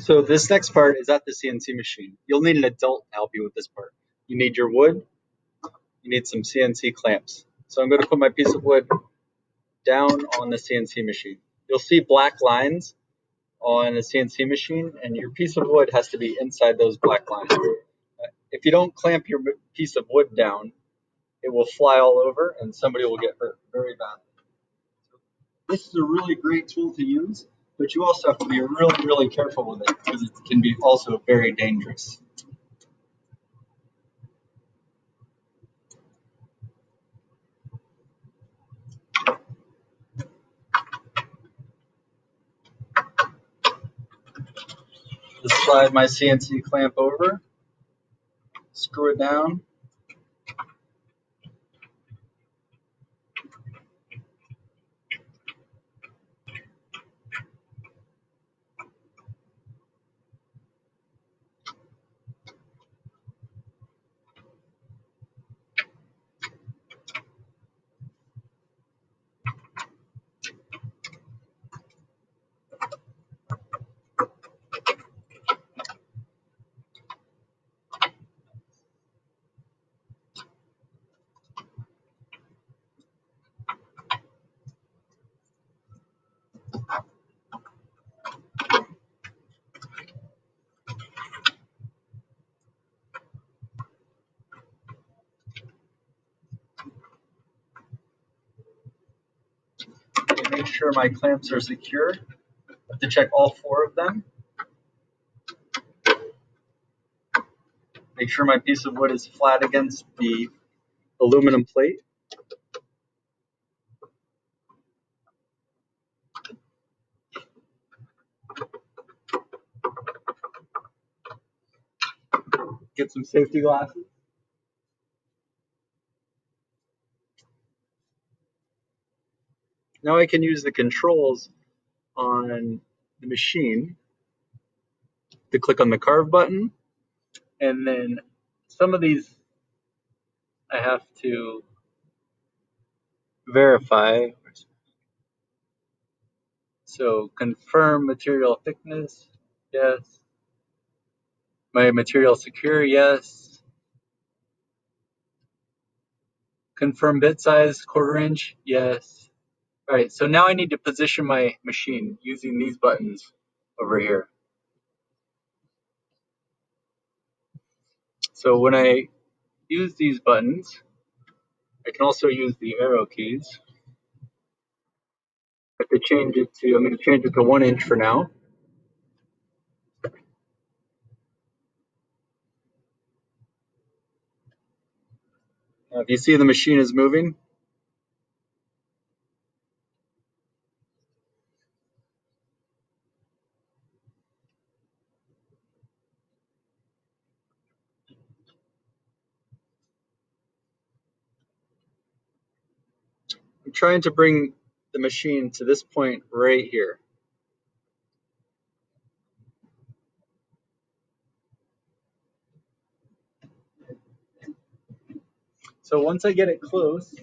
So this next part is at the CNC machine. You'll need an adult to help you with this part. You need your wood, you need some CNC clamps. So I'm going to put my piece of wood down on the CNC machine. You'll see black lines on a CNC machine, and your piece of wood has to be inside those black lines. If you don't clamp your piece of wood down, it will fly all over and somebody will get hurt very badly. So this is a really great tool to use, but you also have to be really, really careful with it because it can be also very dangerous. Just slide my CNC clamp over, screw it down. And make sure my clamps are secure. I have to check all 4 of them. Make sure my piece of wood is flat against the aluminum plate. Get some safety glasses. Now I can use the controls on the machine to click on the carve button, and then some of these I have to verify. So confirm material thickness, yes. My material secure, yes. Confirm bit size, 1/4 inch, yes. All right, so now I need to position my machine using these buttons over here. So when I use these buttons, I can also use the arrow keys. I have to change it to, I'm going to change it to 1 inch for now. Now, if you see the machine is moving, I'm trying to bring the machine to this point right here. So once I get it close,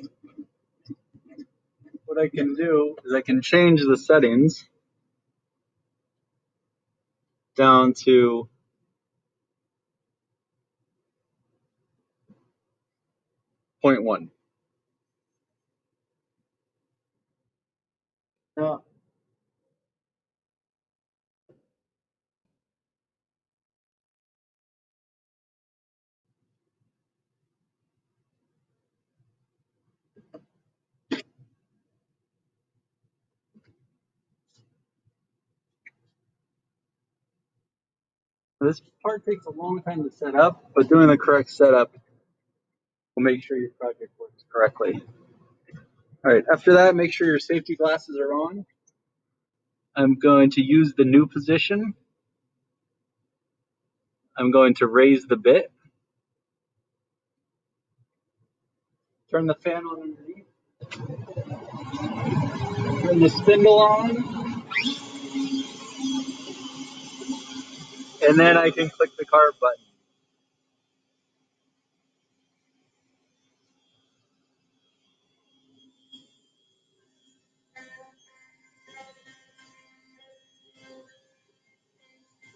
what I can do is I can change the settings down to 0.1. Now, this part takes a long time to set up, but doing the correct setup will make sure your project works correctly. All right, after that, make sure your safety glasses are on. I'm going to use the new position. I'm going to raise the bit. Turn the fan on underneath. Turn the spindle on. And then I can click the carve button.